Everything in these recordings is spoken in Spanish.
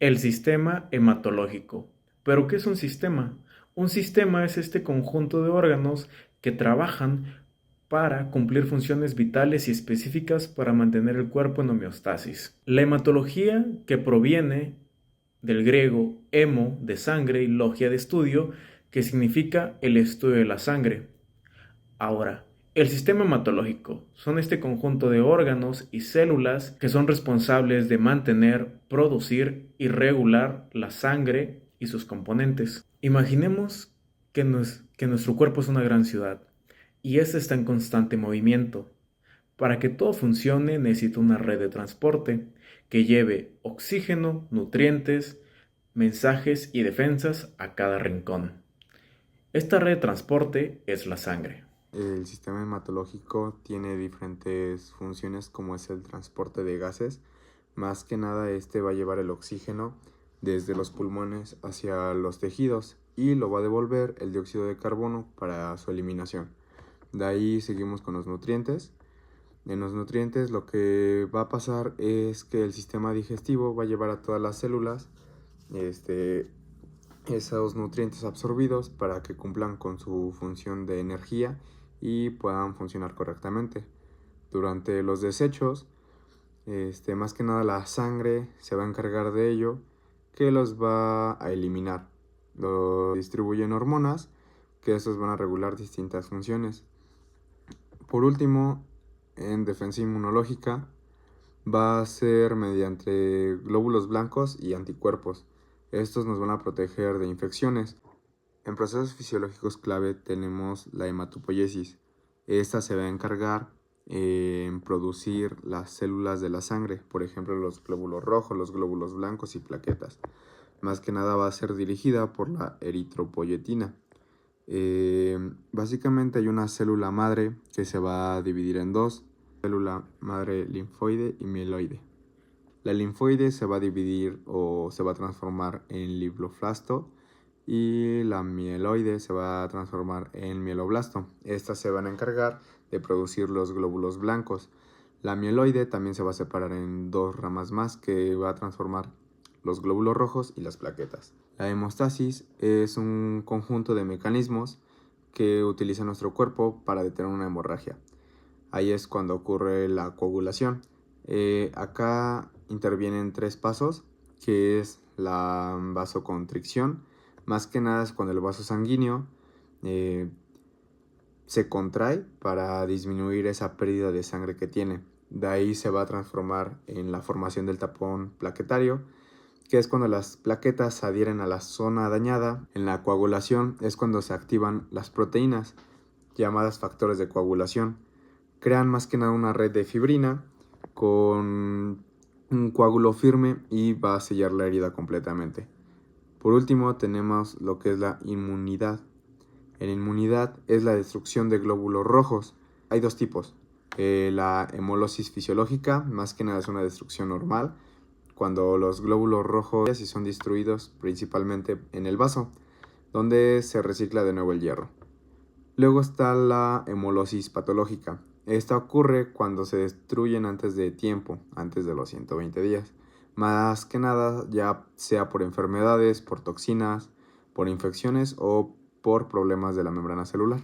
El sistema hematológico. ¿Pero qué es un sistema? Un sistema es este conjunto de órganos que trabajan para cumplir funciones vitales y específicas para mantener el cuerpo en homeostasis. La hematología, que proviene del griego hemo, de sangre, y logia, de estudio, que significa el estudio de la sangre. Ahora, el sistema hematológico son este conjunto de órganos y células que son responsables de mantener, producir y regular la sangre y sus componentes. Imaginemos que nuestro cuerpo es una gran ciudad y ésta está en constante movimiento. Para que todo funcione necesita una red de transporte que lleve oxígeno, nutrientes, mensajes y defensas a cada rincón. Esta red de transporte es la sangre. El sistema hematológico tiene diferentes funciones como es el transporte de gases. Más que nada este va a llevar el oxígeno desde los pulmones hacia los tejidos y lo va a devolver el dióxido de carbono para su eliminación. De ahí seguimos con los nutrientes. En los nutrientes lo que va a pasar es que el sistema digestivo va a llevar a todas las células esos nutrientes absorbidos para que cumplan con su función de energía y puedan funcionar correctamente. Durante los desechos, más que nada la sangre se va a encargar de ello, que los va a eliminar. Lo distribuyen hormonas, que estos van a regular distintas funciones. Por último, en defensa inmunológica, va a ser mediante glóbulos blancos y anticuerpos. Estos nos van a proteger de infecciones. En procesos fisiológicos clave tenemos la hematopoiesis. Esta se va a encargar en producir las células de la sangre, por ejemplo los glóbulos rojos, los glóbulos blancos y plaquetas. Más que nada va a ser dirigida por la eritropoyetina. Básicamente hay una célula madre que se va a dividir en dos, célula madre linfoide y mieloide. La linfoide se va a dividir o se va a transformar en linfoblasto y la mieloide se va a transformar en mieloblasto. Estas se van a encargar de producir los glóbulos blancos. La mieloide también se va a separar en dos ramas más que va a transformar los glóbulos rojos y las plaquetas. La hemostasis es un conjunto de mecanismos que utiliza nuestro cuerpo para detener una hemorragia. Ahí es cuando ocurre la coagulación. Acá intervienen tres pasos, que es la vasoconstricción. Más que nada es cuando el vaso sanguíneo se contrae para disminuir esa pérdida de sangre que tiene. De ahí se va a transformar en la formación del tapón plaquetario, que es cuando las plaquetas se adhieren a la zona dañada. En la coagulación es cuando se activan las proteínas, llamadas factores de coagulación. Crean más que nada una red de fibrina con un coágulo firme y va a sellar la herida completamente. Por último tenemos lo que es la inmunidad. La inmunidad es la destrucción de glóbulos rojos. Hay dos tipos. La hemólisis fisiológica, más que nada es una destrucción normal, cuando los glóbulos rojos son destruidos principalmente en el vaso, donde se recicla de nuevo el hierro. Luego está la hemólisis patológica. Esta ocurre cuando se destruyen antes de tiempo, antes de los 120 días. Más que nada, ya sea por enfermedades, por toxinas, por infecciones o por problemas de la membrana celular.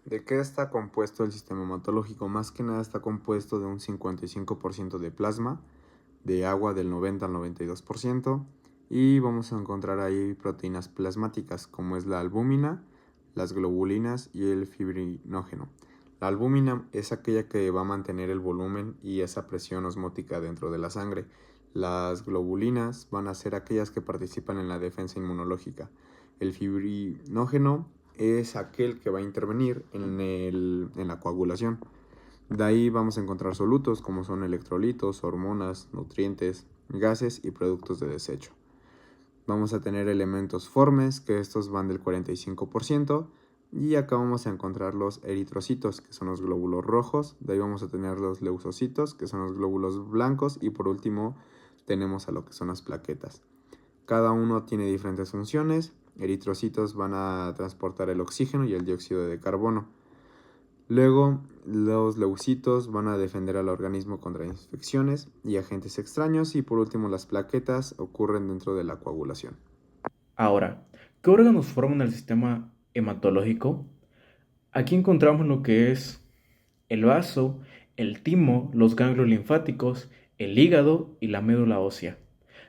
¿De qué está compuesto el sistema hematológico? Más que nada está compuesto de un 55% de plasma, de agua del 90 al 92%, y vamos a encontrar ahí proteínas plasmáticas como es la albúmina, las globulinas y el fibrinógeno. La albúmina es aquella que va a mantener el volumen y esa presión osmótica dentro de la sangre. Las globulinas van a ser aquellas que participan en la defensa inmunológica. El fibrinógeno es aquel que va a intervenir en la coagulación. De ahí vamos a encontrar solutos como son electrolitos, hormonas, nutrientes, gases y productos de desecho. Vamos a tener elementos formes, que estos van del 45%, y acá vamos a encontrar los eritrocitos, que son los glóbulos rojos. De ahí vamos a tener los leucocitos, que son los glóbulos blancos, y por último tenemos a lo que son las plaquetas. Cada uno tiene diferentes funciones. Eritrocitos van a transportar el oxígeno y el dióxido de carbono. Luego, los leucitos van a defender al organismo contra infecciones y agentes extraños, y por último las plaquetas ocurren dentro de la coagulación. Ahora, ¿qué órganos forman el sistema hematológico? Aquí encontramos lo que es el vaso, el timo, los ganglios linfáticos, el hígado y la médula ósea.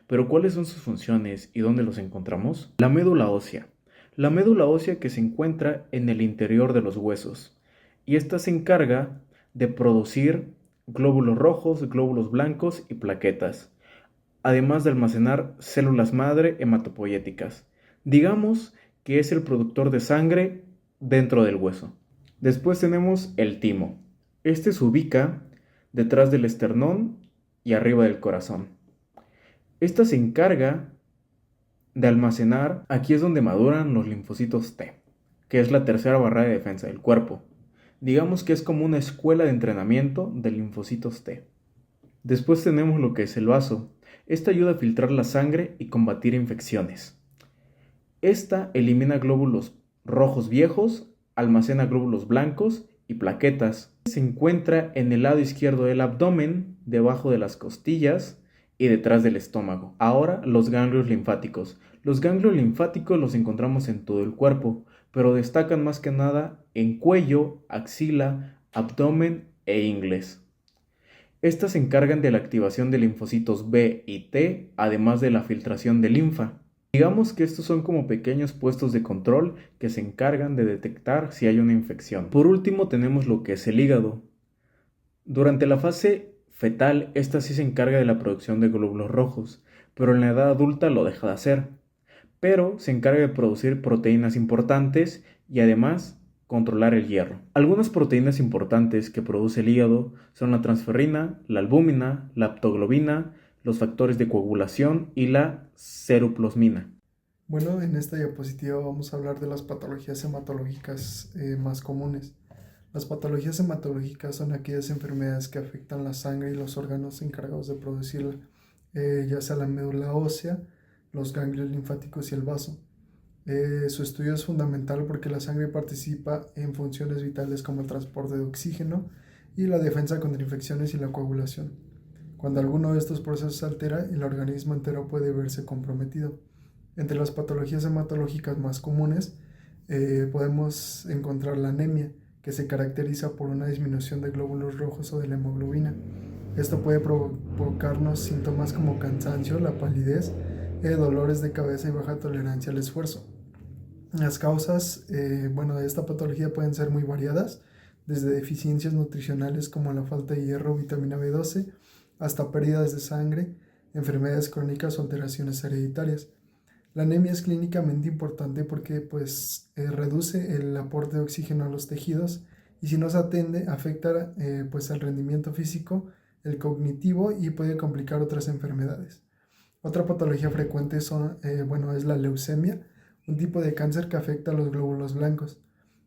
Pero ¿cuáles son sus funciones y dónde los encontramos? La médula ósea. La médula ósea que se encuentra en el interior de los huesos. Y esta se encarga de producir glóbulos rojos, glóbulos blancos y plaquetas, además de almacenar células madre hematopoyéticas. Digamos que es el productor de sangre dentro del hueso. Después tenemos el timo. Este se ubica detrás del esternón y arriba del corazón. Esta se encarga de almacenar, aquí es donde maduran los linfocitos T, que es la tercera barrera de defensa del cuerpo. Digamos que es como una escuela de entrenamiento de linfocitos T. Después tenemos lo que es el vaso. Esta ayuda a filtrar la sangre y combatir infecciones. Esta elimina glóbulos rojos viejos, almacena glóbulos blancos y plaquetas. Se encuentra en el lado izquierdo del abdomen, debajo de las costillas y detrás del estómago. Ahora los ganglios linfáticos. Los ganglios linfáticos los encontramos en todo el cuerpo, pero destacan más que nada en cuello, axila, abdomen e ingles. Estas se encargan de la activación de linfocitos B y T, además de la filtración de linfa. Digamos que estos son como pequeños puestos de control que se encargan de detectar si hay una infección. Por último tenemos lo que es el hígado. Durante la fase fetal, esta sí se encarga de la producción de glóbulos rojos, pero en la edad adulta lo deja de hacer. Pero se encarga de producir proteínas importantes y además controlar el hierro. Algunas proteínas importantes que produce el hígado son la transferrina, la albúmina, la aptoglobina, los factores de coagulación y la ceruplasmina. Bueno, en esta diapositiva vamos a hablar de las patologías hematológicas más comunes. Las patologías hematológicas son aquellas enfermedades que afectan la sangre y los órganos encargados de producirla, ya sea la médula ósea, los ganglios linfáticos y el vaso. Su estudio es fundamental porque la sangre participa en funciones vitales como el transporte de oxígeno y la defensa contra infecciones y la coagulación. Cuando alguno de estos procesos se altera, el organismo entero puede verse comprometido. Entre las patologías hematológicas más comunes podemos encontrar la anemia, que se caracteriza por una disminución de glóbulos rojos o de la hemoglobina. Esto puede provocarnos síntomas como cansancio, la palidez, dolores de cabeza y baja tolerancia al esfuerzo. Las causas de esta patología pueden ser muy variadas, desde deficiencias nutricionales como la falta de hierro o vitamina B12, hasta pérdidas de sangre, enfermedades crónicas o alteraciones hereditarias. La anemia es clínicamente importante porque reduce el aporte de oxígeno a los tejidos y si no se atiende afecta el rendimiento físico, el cognitivo y puede complicar otras enfermedades. Otra patología frecuente es la leucemia, un tipo de cáncer que afecta a los glóbulos blancos.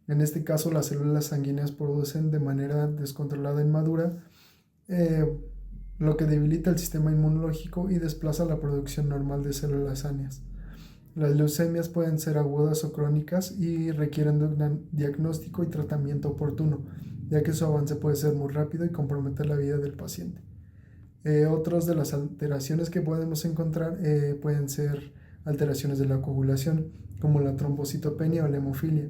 En este caso, las células sanguíneas producen de manera descontrolada e inmadura, lo que debilita el sistema inmunológico y desplaza la producción normal de células sanas. Las leucemias pueden ser agudas o crónicas y requieren de un diagnóstico y tratamiento oportuno, ya que su avance puede ser muy rápido y comprometer la vida del paciente. Otras de las alteraciones que podemos encontrar pueden ser alteraciones de la coagulación, como la trombocitopenia o la hemofilia.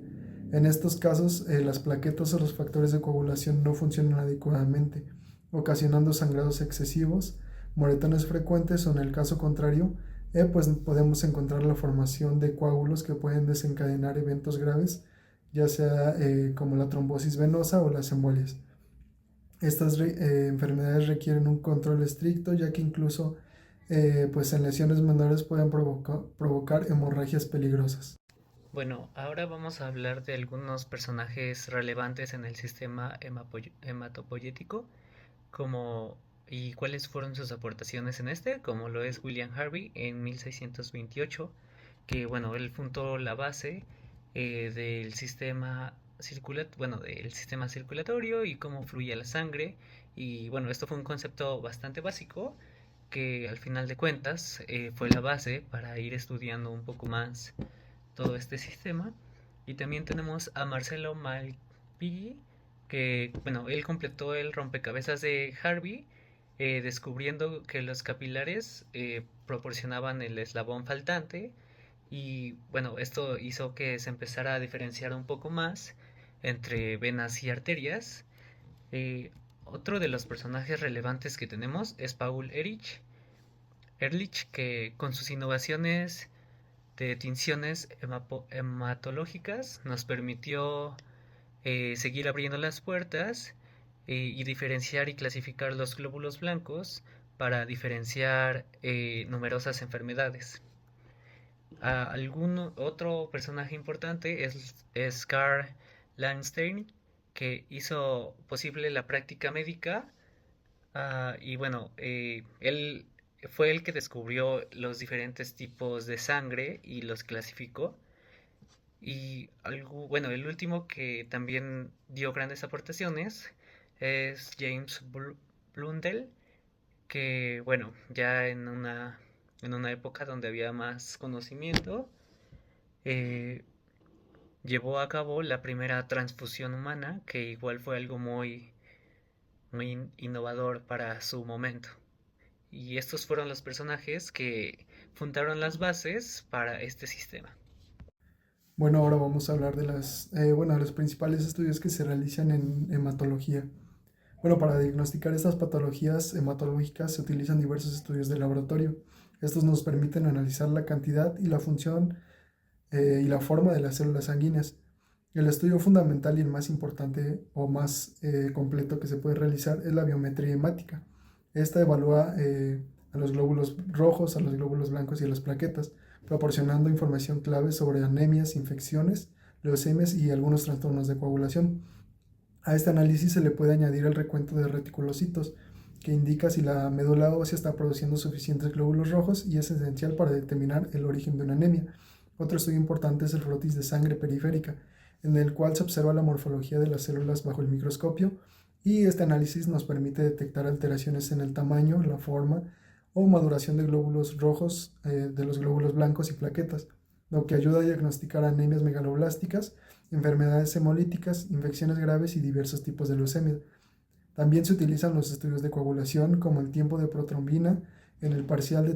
En estos casos, las plaquetas o los factores de coagulación no funcionan adecuadamente, ocasionando sangrados excesivos, moretones frecuentes o, en el caso contrario, podemos encontrar la formación de coágulos que pueden desencadenar eventos graves, ya sea como la trombosis venosa o las embolias. Estas enfermedades requieren un control estricto, ya que incluso en lesiones menores pueden provocar hemorragias peligrosas. Bueno, ahora vamos a hablar de algunos personajes relevantes en el sistema hematopoyético, como y cuáles fueron sus aportaciones en este, como lo es William Harvey en 1628, que bueno, él fundó la base del sistema del sistema circulatorio y cómo fluye la sangre. Y bueno, esto fue un concepto bastante básico que al final de cuentas fue la base para ir estudiando un poco más todo este sistema. Y también tenemos a Marcelo Malpighi, que, bueno, él completó el rompecabezas de Harvey, descubriendo que los capilares proporcionaban el eslabón faltante y, bueno, esto hizo que se empezara a diferenciar un poco más entre venas y arterias. Otro de los personajes relevantes que tenemos es Paul Ehrlich, que con sus innovaciones de tinciones hematológicas nos permitió seguir abriendo las puertas y diferenciar y clasificar los glóbulos blancos para diferenciar numerosas enfermedades. Algún otro personaje importante es Carl Landstein, que hizo posible la práctica médica. Y bueno, él fue el que descubrió los diferentes tipos de sangre y los clasificó. Y algo, bueno, el último que también dio grandes aportaciones es James Blundell, que bueno, ya en una época donde había más conocimiento, eh, llevó a cabo la primera transfusión humana, que igual fue algo muy innovador para su momento. Y estos fueron los personajes que fundaron las bases para este sistema. Bueno, ahora vamos a hablar de de los principales estudios que se realizan en hematología. Bueno, para diagnosticar estas patologías hematológicas se utilizan diversos estudios de laboratorio. Estos nos permiten analizar la cantidad y la función y la forma de las células sanguíneas. El estudio fundamental y el más importante o más completo que se puede realizar es la biometría hemática. Esta evalúa a los glóbulos rojos, a los glóbulos blancos y a las plaquetas, proporcionando información clave sobre anemias, infecciones, leucemias y algunos trastornos de coagulación. A este análisis se le puede añadir el recuento de reticulocitos, que indica si la médula ósea está produciendo suficientes glóbulos rojos y es esencial para determinar el origen de una anemia. Otro estudio importante es el frotis de sangre periférica, en el cual se observa la morfología de las células bajo el microscopio y este análisis nos permite detectar alteraciones en el tamaño, la forma o maduración de glóbulos rojos, de los glóbulos blancos y plaquetas, lo que ayuda a diagnosticar anemias megaloblásticas, enfermedades hemolíticas, infecciones graves y diversos tipos de leucemia. También se utilizan los estudios de coagulación como el tiempo de protrombina en el parcial de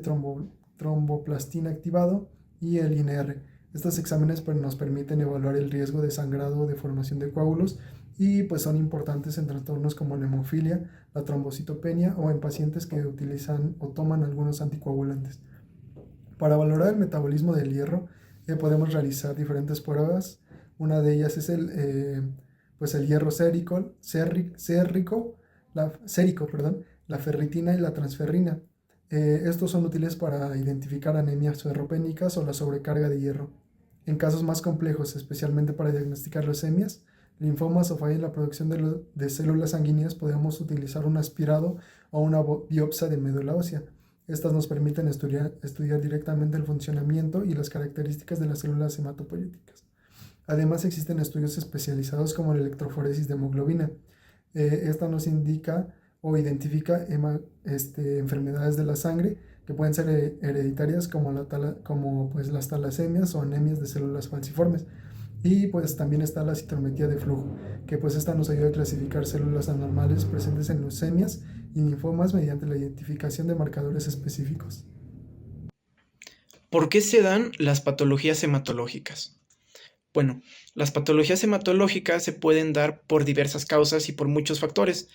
tromboplastina activado y el INR. Estos exámenes nos permiten evaluar el riesgo de sangrado o de formación de coágulos y pues son importantes en trastornos como la hemofilia, la trombocitopenia o en pacientes que utilizan o toman algunos anticoagulantes. Para valorar el metabolismo del hierro podemos realizar diferentes pruebas. Una de ellas es el hierro sérico, la ferritina y la transferrina. Estos son útiles para identificar anemias ferropénicas o la sobrecarga de hierro. En casos más complejos, especialmente para diagnosticar leucemias, linfomas o falla en la producción de células sanguíneas, podemos utilizar un aspirado o una biopsia de médula ósea. Estas nos permiten estudiar directamente el funcionamiento y las características de las células hematopoyéticas. Además, existen estudios especializados como la electroforesis de hemoglobina. Esta nos indica o identifica enfermedades de la sangre que pueden ser hereditarias como las talasemias o anemias de células falciformes. Y pues también está la citometría de flujo, que pues esta nos ayuda a clasificar células anormales presentes en leucemias y linfomas mediante la identificación de marcadores específicos. ¿Por qué se dan las patologías hematológicas? Bueno, las patologías hematológicas se pueden dar por diversas causas y por muchos factores,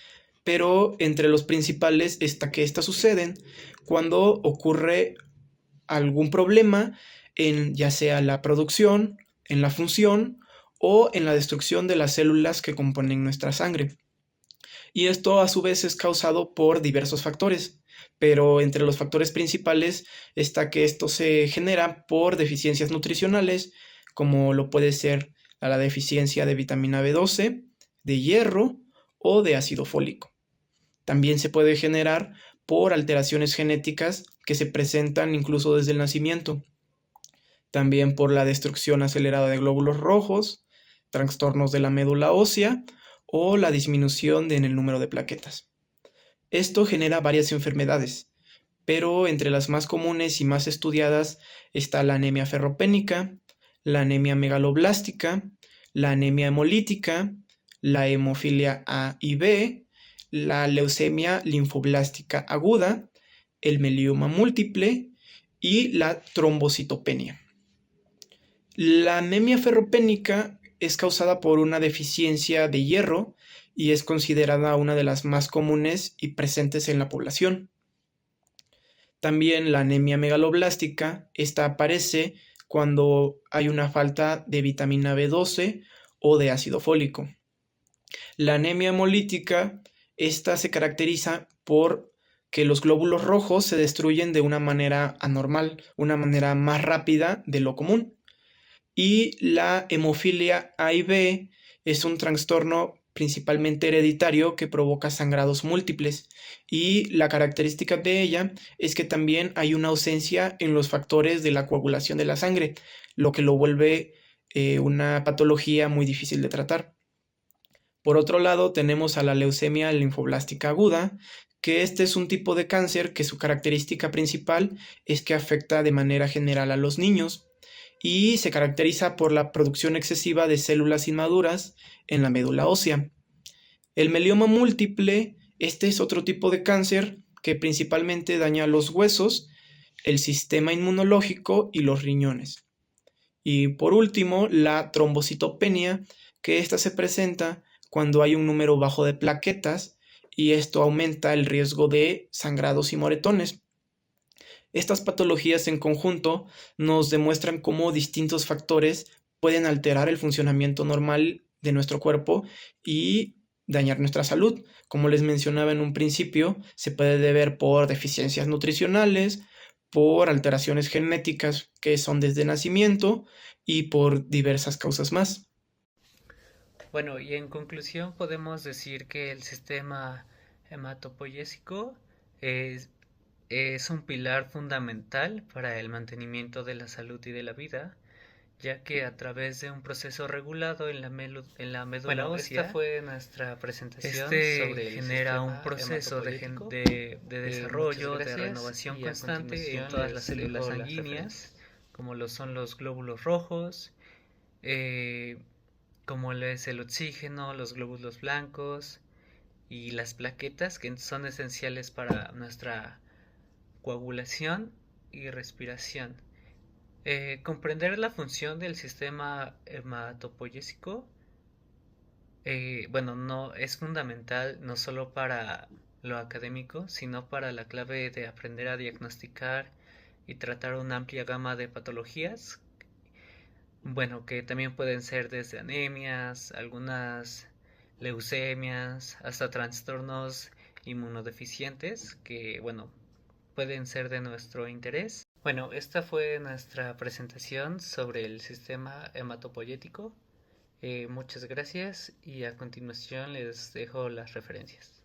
pero entre los principales está que estas suceden cuando ocurre algún problema en ya sea la producción, en la función o en la destrucción de las células que componen nuestra sangre. Y esto a su vez es causado por diversos factores, pero entre los factores principales está que esto se genera por deficiencias nutricionales, como lo puede ser la deficiencia de vitamina B12, de hierro o de ácido fólico. También se puede generar por alteraciones genéticas que se presentan incluso desde el nacimiento. También por la destrucción acelerada de glóbulos rojos, trastornos de la médula ósea o la disminución en el número de plaquetas. Esto genera varias enfermedades, pero entre las más comunes y más estudiadas está la anemia ferropénica, la anemia megaloblástica, la anemia hemolítica, la hemofilia A y B, la leucemia linfoblástica aguda, el melioma múltiple y la trombocitopenia. La anemia ferropénica es causada por una deficiencia de hierro y es considerada una de las más comunes y presentes en la población. También la anemia megaloblástica, esta aparece cuando hay una falta de vitamina B12 o de ácido fólico. La anemia hemolítica, esta se caracteriza por que los glóbulos rojos se destruyen de una manera anormal, una manera más rápida de lo común. Y la hemofilia A y B es un trastorno principalmente hereditario que provoca sangrados múltiples, y la característica de ella es que también hay una ausencia en los factores de la coagulación de la sangre, lo que lo vuelve una patología muy difícil de tratar. Por otro lado, tenemos a la leucemia linfoblástica aguda, que este es un tipo de cáncer que su característica principal es que afecta de manera general a los niños y se caracteriza por la producción excesiva de células inmaduras en la médula ósea. El melioma múltiple, este es otro tipo de cáncer que principalmente daña los huesos, el sistema inmunológico y los riñones. Y por último, la trombocitopenia, que esta se presenta cuando hay un número bajo de plaquetas y esto aumenta el riesgo de sangrados y moretones. Estas patologías en conjunto nos demuestran cómo distintos factores pueden alterar el funcionamiento normal de nuestro cuerpo y dañar nuestra salud. Como les mencionaba en un principio, se puede deber por deficiencias nutricionales, por alteraciones genéticas que son desde nacimiento y por diversas causas más. Bueno, y en conclusión podemos decir que el sistema hematopoyésico es, es un pilar fundamental para el mantenimiento de la salud y de la vida, ya que a través de un proceso regulado en en la médula ósea, esta fue nuestra presentación sobre el genera un proceso de desarrollo, de renovación constante en todas las células sanguíneas, como lo son los glóbulos rojos, eh, como lo es el oxígeno, los glóbulos blancos y las plaquetas, que son esenciales para nuestra coagulación y respiración. Comprender la función del sistema hematopoyésico, bueno, no es fundamental no solo para lo académico, sino para la clave de aprender a diagnosticar y tratar una amplia gama de patologías, bueno, que también pueden ser desde anemias, algunas leucemias, hasta trastornos inmunodeficientes que, bueno, pueden ser de nuestro interés. Bueno, esta fue nuestra presentación sobre el sistema hematopoyético. Muchas gracias y a continuación les dejo las referencias.